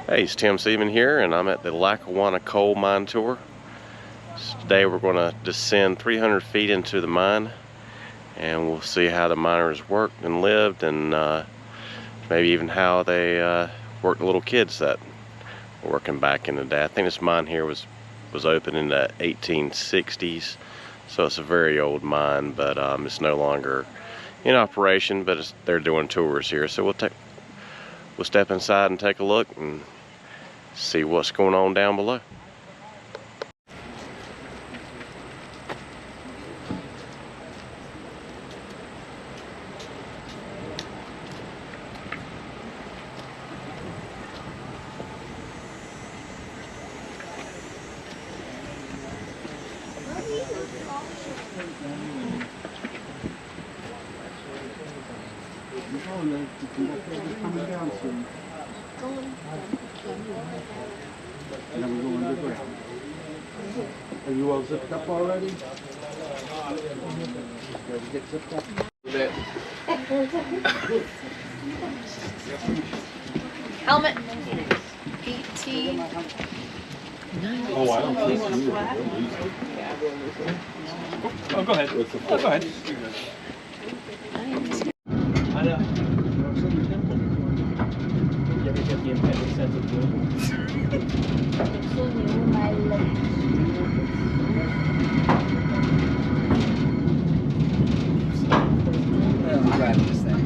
Hey, it's Tim Seaman here, and I'm at the Lackawanna coal mine tour. So today we're going to descend 300 feet into the mine, and we'll see how the miners worked and lived, and maybe even how they worked the little kids that were working back in the day. I think this mine here was opened in the 1860s, so it's a very old mine, but it's no longer in operation, but they're doing tours here. So we'll step inside and take a look and see what's going on down below. Coming down soon. And then we go underground. Are you all zipped up already? Ready to get zipped up? Helmet. 18. Oh, I don't think you will. Oh, go ahead. Oh, go ahead. I know. You ever get the impending sense of doom? I'm glad this thing.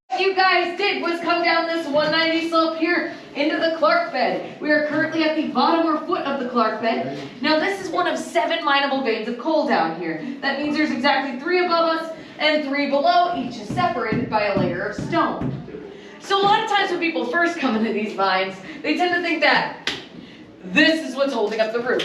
What you guys did was come down this 190 slope here into the Clark bed. We are currently at the bottom or foot of the Clark bed. Now this is one of 7 mineable veins of coal down here. That means there's exactly 3 above us and 3 below. Each is separated by a layer of stone. So a lot of times when people first come into these mines, they tend to think that this is what's holding up the roof.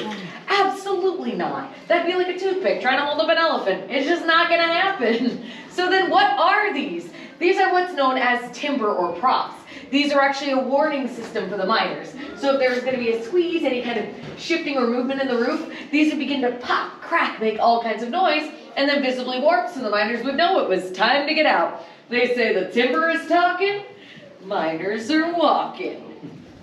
Absolutely not. That'd be like a toothpick trying to hold up an elephant. It's just not gonna happen. So then what are these? These are what's known as timber or props. These are actually a warning system for the miners. So if there's going to be a squeeze, any kind of shifting or movement in the roof, these would begin to pop, crack, make all kinds of noise, and then visibly warp, so the miners would know it was time to get out. They say the timber is talking, miners are walking.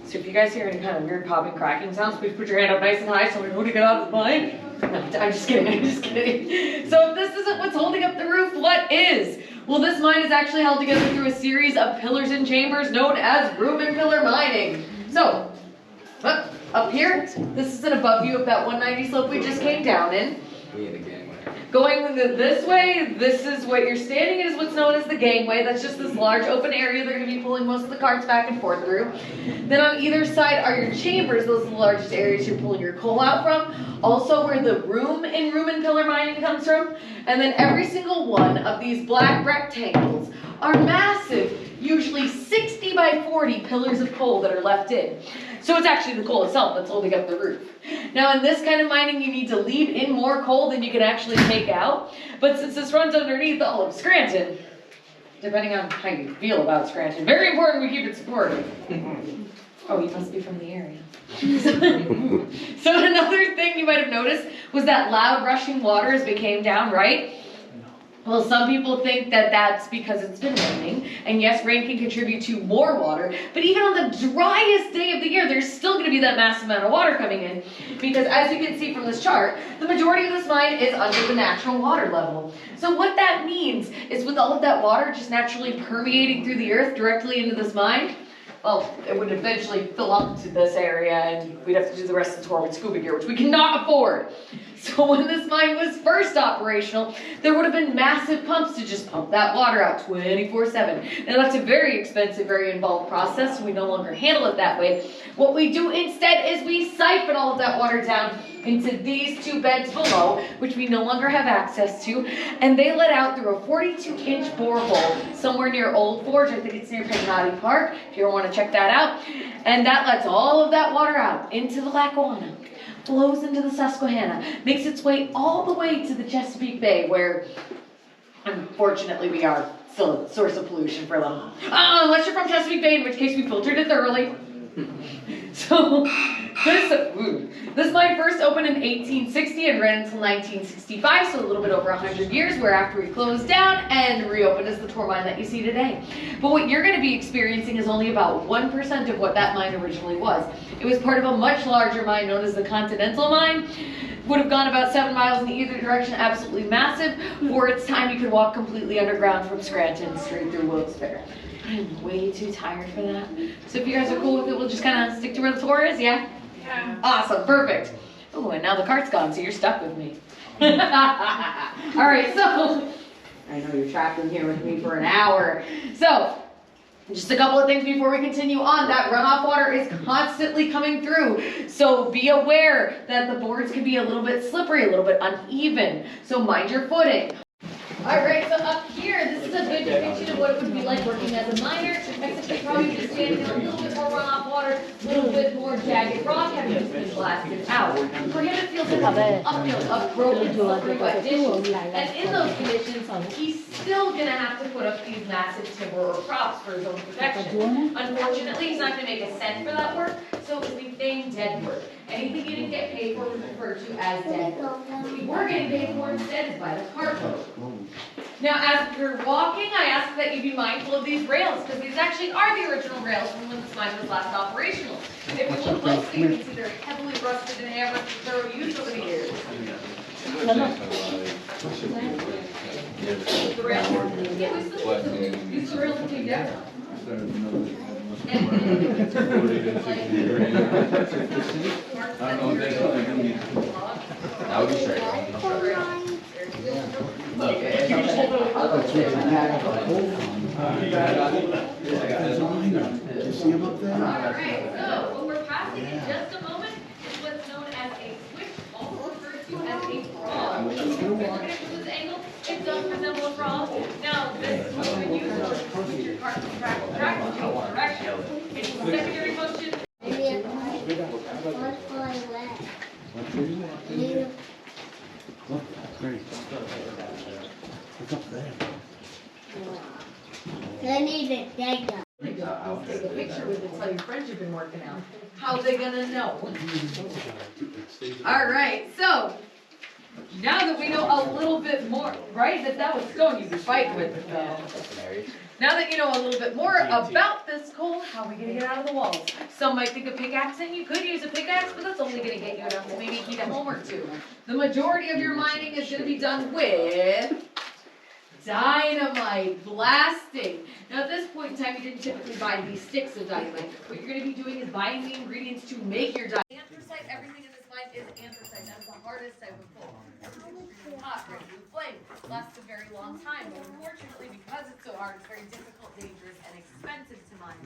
So if you guys hear any kind of weird popping, cracking sounds, please put your hand up nice and high so we know to get out of the mine. No, I'm just kidding, I'm just kidding. So if this isn't what's holding up the roof, what is? Well, this mine is actually held together through a series of pillars and chambers known as room and pillar mining. So, up here, this is an above view of that 190 slope we just came down in. Going this way, this is what you're standing in, is what's known as the gangway. That's just this large open area they're going to be pulling most of the carts back and forth through. Then on either side are your chambers. Those are the largest areas you're pulling your coal out from. Also where the room and pillar mining comes from. And then every single one of these black rectangles are massive, usually 60 by 40 pillars of coal that are left in. So it's actually the coal itself that's holding up the roof. Now in this kind of mining, you need to leave in more coal than you can actually take out. But since this runs underneath all of Scranton, depending on how you feel about Scranton, very important we keep it supported. Oh, you must be from the area. So another thing you might have noticed was that loud rushing water as we came down, right? Well, some people think that that's because it's been raining, and yes, rain can contribute to more water, but even on the driest day of the year, there's still going to be that massive amount of water coming in, because as you can see from this chart, the majority of this mine is under the natural water level. So what that means is with all of that water just naturally permeating through the earth directly into this mine, well, it would eventually fill up to this area and we'd have to do the rest of the tour with scuba gear, which we cannot afford. So when this mine was first operational, there would have been massive pumps to just pump that water out 24/7. Now that's a very expensive, very involved process, so we no longer handle it that way. What we do instead is we siphon all of that water down into these two beds below, which we no longer have access to, and they let out through a 42-inch borehole somewhere near Old Forge. I think it's near Peggotty Park, if you ever want to check that out. And that lets all of that water out into the Lackawanna, flows into the Susquehanna, makes its way all the way to the Chesapeake Bay, where unfortunately we are still a source of pollution for them. Unless you're from Chesapeake Bay, in which case we filtered it thoroughly. So this mine first opened in 1860 and ran until 1965, so a little bit over 100 years, whereafter we closed down and reopened as the tour mine that you see today. But what you're going to be experiencing is only about 1% of what that mine originally was. It was part of a much larger mine known as the Continental Mine. Would have gone about 7 miles in either direction, absolutely massive. For its time, you could walk completely underground from Scranton straight through Wilkes-Barre. I'm way too tired for that. So if you guys are cool with it, we'll just kind of stick to where the tour is, yeah? Yeah. Awesome, perfect. Oh, and now the cart's gone, so you're stuck with me. All right, so I know you're trapped in here with me for an hour. So just a couple of things before we continue on. That runoff water is constantly coming through. So be aware that the boards can be a little bit slippery, a little bit uneven. So mind your footing. Alright, so up here, this is a good depiction of what it would be like working as a miner, except you're probably just standing in a little bit more runoff water, a little bit more jagged rock, having just been blasted out. For him, it feels like a broken, slippery wet dishes. And in those conditions, he's still going to have to put up these massive timber or props for his own protection. Unfortunately, he's not going to make a cent for that work, so it was nicknamed dead work. Anything you didn't get paid for was referred to as dead work. What you were getting paid for instead is by the cartload. Now, as you're walking, I ask that you be mindful of these rails, because these actually are the original rails from when this mine was last operational. If you look closely, you can see they're heavily rusted and hammered for thorough use over the years. The rails, yeah, we still use the rails that came down. That would be straight. See him up there? Alright, so what we're passing in just a moment is what's known as a switch, also referred to as a frog. When you look at it from this angle, it does resemble a frog. Now, this is what we use to switch your cart from track to track in both directions. It's a secondary function. Look, great. Look up there. I need a dagger. Take a picture with it, tell your friends you've been working out. How's they gonna know? Alright, so now that we know a little bit more, right? That was stone you'd be fighting with it though. Now that you know a little bit more about this coal, how are we gonna get out of the walls? Some might think a pickaxe, and you could use a pickaxe, but that's only gonna get you enough to maybe heat a home or two. The majority of your mining is gonna be done with dynamite blasting. Now at this point in time, you didn't typically buy these sticks of dynamite. What you're going to be doing is buying the ingredients to make your dynamite. Anthracite, everything in this mine is anthracite. That is the hardest type of coal. Everything's extremely hot, ready to flame. Lasts a very long time, but unfortunately, because it's so hard, it's very difficult, dangerous, and expensive to mine.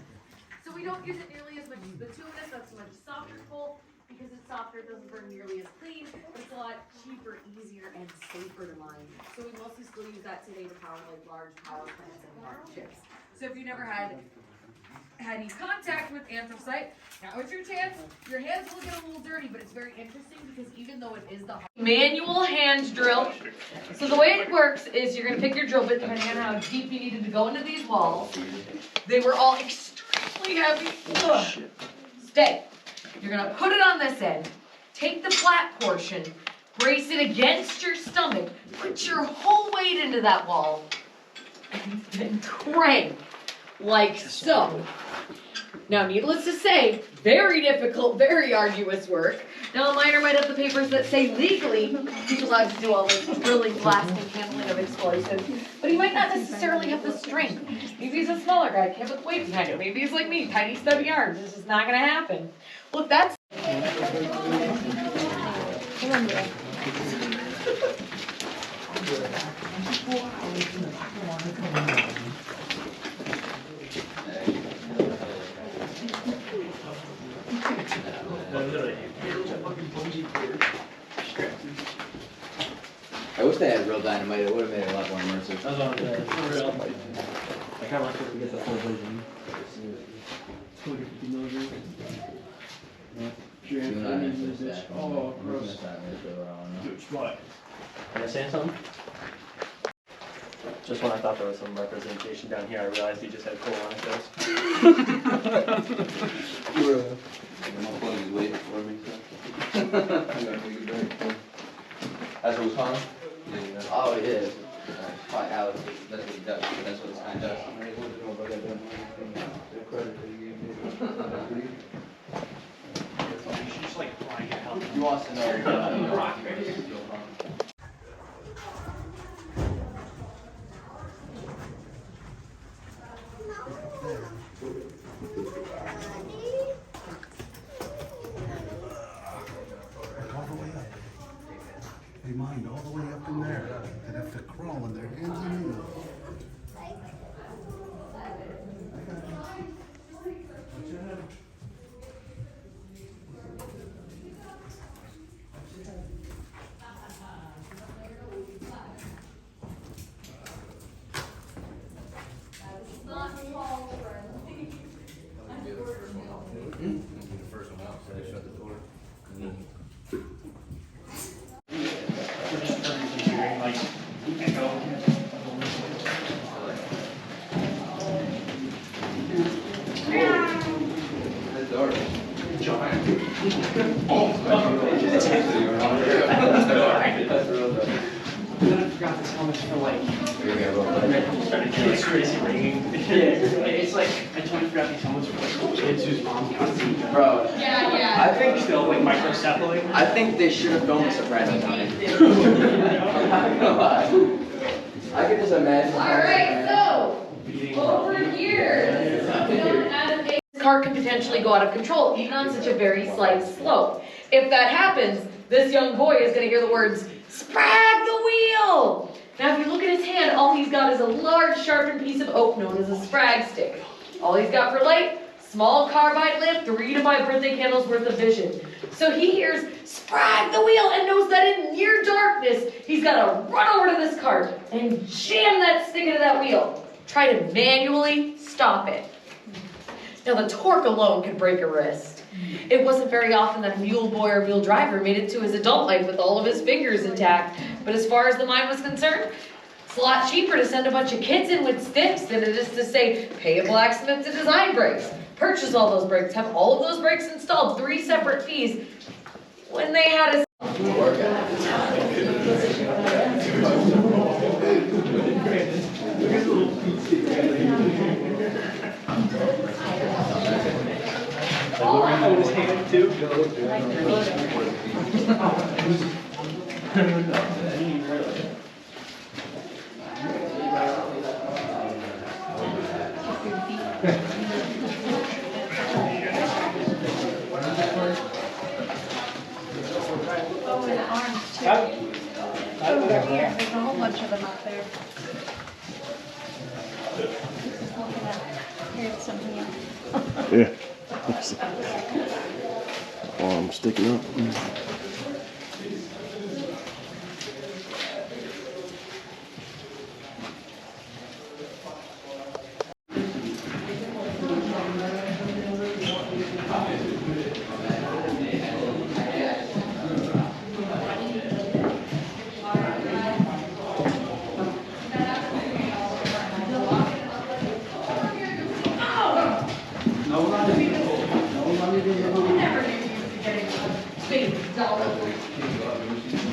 So we don't use it nearly as much as bituminous. That's a much softer coal. Because it's softer, it doesn't burn nearly as clean, but it's a lot cheaper, easier, and safer to mine. So we mostly still use that today to power like large power plants and large ships. So if you never had any contact with anthracite, now it's your chance. Your hands will get a little dirty, but it's very interesting because even though it is the manual hand drill, so the way it works is you're going to pick your drill bit depending on how deep you needed to go into these walls. They were all extremely heavy. Ugh. Stay. You're going to put it on this end, take the flat portion, brace it against your stomach, put your whole weight into that wall, and then crank like so. Now, needless to say, very difficult, very arduous work. Now, a miner might have the papers that say legally he's allowed to do all this drilling, blasting, handling of explosives, but he might not necessarily have the strength. Maybe he's a smaller guy, can't put weight behind it. Maybe he's like me, tiny stubby arms. This is not gonna happen. Look, that's... I wish they had real dynamite. It would have made it a lot more immersive. I kind of like to get the full version. 250 milligrams. Oh, gross. What? Can I say something? Just when I thought there was some representation down here, I realized he just had coal on his My phone is waiting for me, so. That's what it's calling? Oh, it is. It's probably Alex. That's what he does. That's what this guy does. He wants to know rock face. They mined all the way up in there. They'd have to crawl on their hands and knees. It's like, I totally forgot these helmets were like kids whose mom got them. Bro. Yeah. I think Still like microcephaly. I think they should have filmed Sopranos on it. I could just imagine. Alright, so, over here, this car can potentially go out of control, even on such a very slight slope. If that happens, this young boy is going to hear the words, "Sprag the wheel!" Now, if you look at his hand, all he's got is a large sharpened piece of oak known as a sprag stick. All he's got for light, small carbide lamp, 3 to 5 birthday candles worth of vision. So he hears, "Sprag the wheel," and knows that in near darkness, he's got to run over to this cart and jam that stick into that wheel. Try to manually stop it. Now, the torque alone could break a wrist. It wasn't very often that a mule boy or mule driver made it to his adult life with all of his fingers intact. But as far as the mine was concerned, it's a lot cheaper to send a bunch of kids in with sticks than it is to say, pay a blacksmith to design brakes, purchase all those brakes, have all of those brakes installed, 3 separate fees, when they had a... Oh, his hand too? Oh, and arms too. Over here, there's a whole bunch of them up there. Just looking at, here's some here. Yeah. Arm sticking up.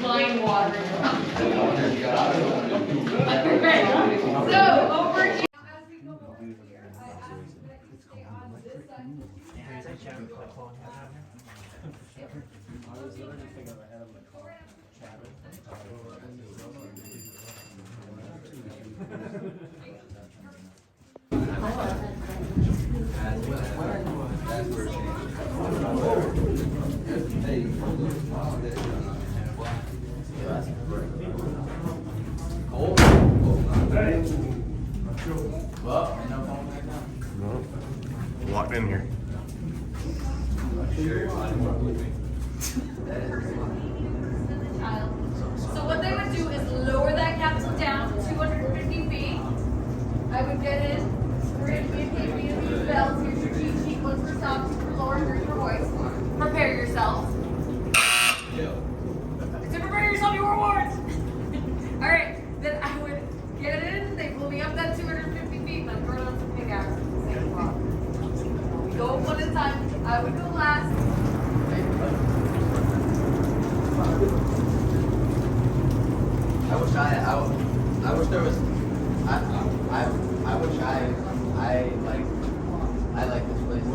Mine water. So, over here. Walked in here. So what they would do is lower that capsule down to 250 feet. I would get in, scream, beep, these bells. Here's your cheat sheet. One's for soft, two for lower, three for voice. Prepare yourself. To prepare yourself, you were warned. All right, then I would get it in. They pull me up that 250 feet, and I throw on some pickaxes at the same spot. We go one at a time. I would go last. I wish there was. I wish I like this place.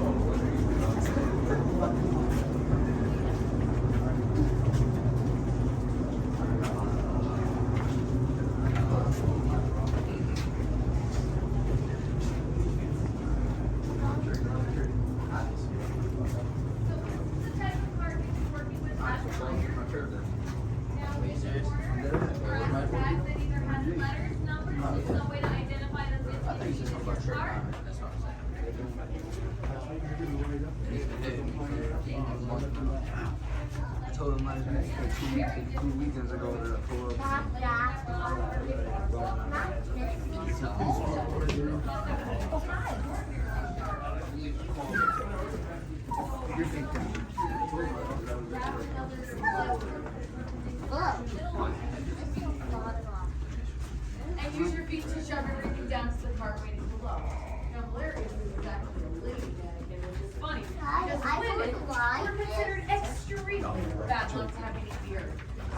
I told him like 2 weekends ago that I pulled up. And use your feet to shove everything down to the cart waiting below. Now, Valerius is actually a lady mannequin, which is funny. Because women were considered extremely bad luck to have any fear.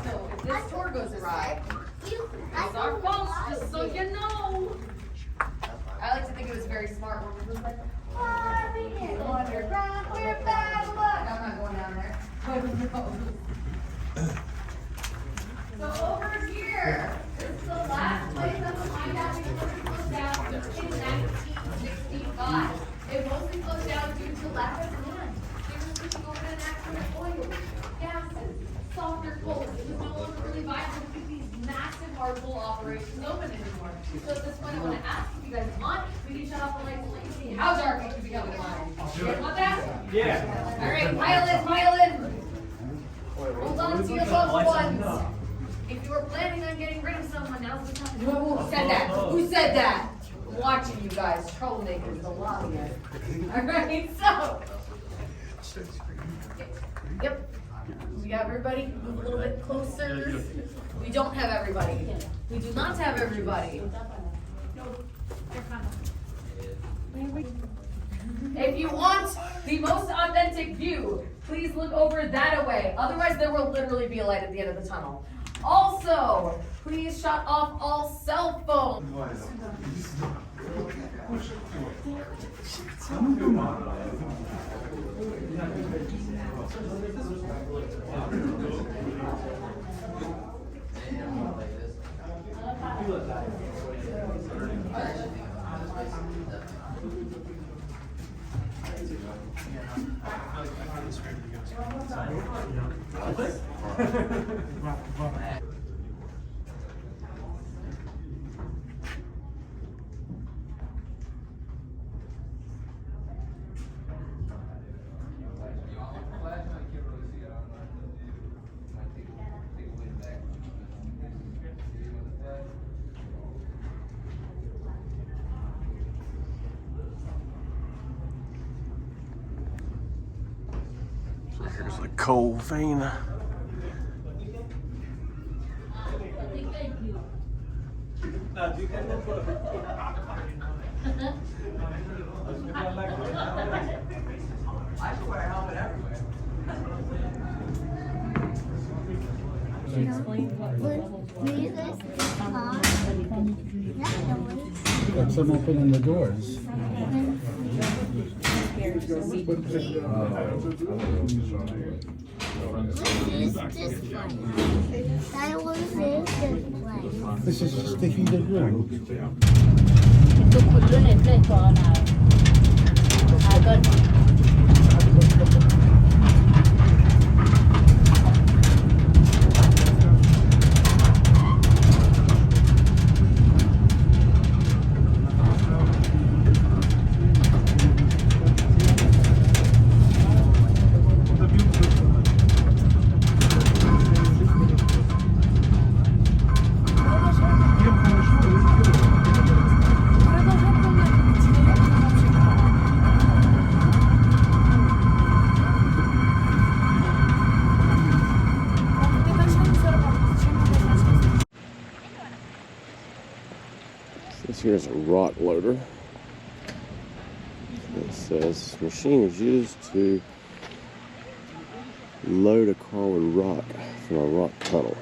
So if this tour goes awry, it's our fault, just so you know. I like to think it was very smart when we were like, underground, we're bad luck. I'm not going down there. So over here, this is the last place that the mine was closed down in 1965. It mostly closed down due to lack of land. They were switching over to natural oil, gases, softer coals. It was no longer really viable to keep these massive hard coal operations open anymore. So at this point, I want to ask if you guys want, we can shut off the lights and let you see how dark it can become in mine. You guys want that? Yeah. All right, pile in. Hold on to your loved ones. If you were planning on getting rid of someone, now's the time. Who said that? Who said that? I'm watching you guys, troublemakers, the lobbyist. All right, so. Yep. We got everybody. Move a little bit closer. We don't have everybody. We do not have everybody. If you want the most authentic view, please look over that way. Otherwise, there will literally be a light at the end of the tunnel. Also, please shut off all cell phones. Here's a coal vein. I should wear a helmet everywhere. Got some open in the doors. This is sticking to the ground. Itu kulun itu corner. Agak This here is a rock loader. It says machine is used to load a car with rock from a rock tunnel.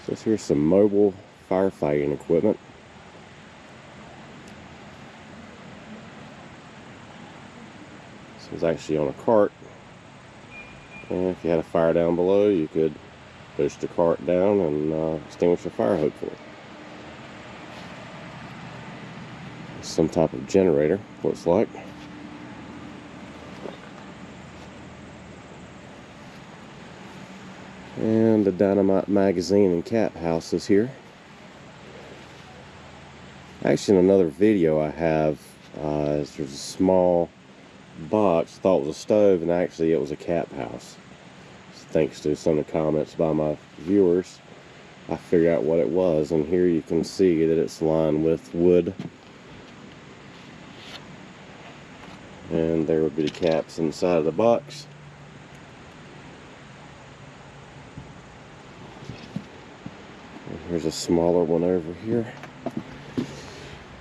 So here's some mobile firefighting equipment. This was actually on a cart, and if you had a fire down below, you could push the cart down and extinguish the fire, hopefully. Some type of generator, looks like. And the dynamite magazine and cap house is here. Actually, in another video I have, there's a small box, thought it was a stove, and actually it was a cap house. So thanks to some of the comments by my viewers, I figured out what it was, and here you can see that it's lined with wood. And there would be the caps inside of the box. There's a smaller one over here.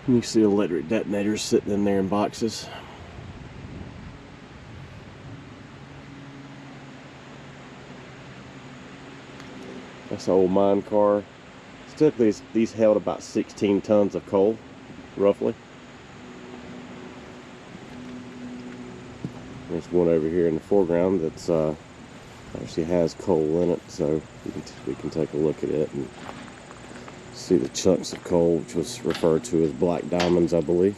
And you see electric detonators sitting in there in boxes. That's an old mine car. Typically, these held about 16 tons of coal, roughly. There's one over here in the foreground that's actually has coal in it, so we can take a look at it and see the chunks of coal, which was referred to as black diamonds, I believe.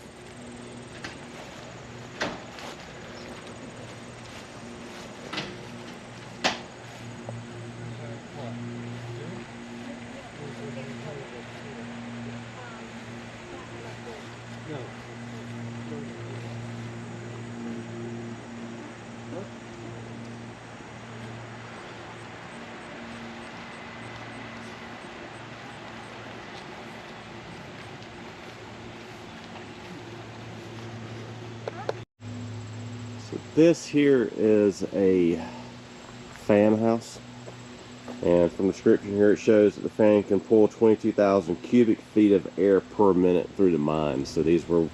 This here is a fan house, and from the description here it shows that the fan can pull 22,000 cubic feet of air per minute through the mine. So these were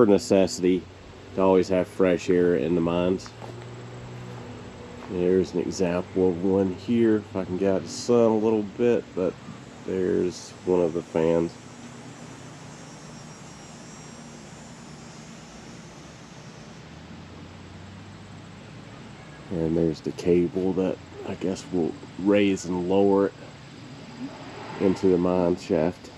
a necessity to always have fresh air in the mines. There's an example of one here, if I can get out the sun a little bit, but there's one of the fans. And there's the cable that I guess will raise and lower it into the mine shaft.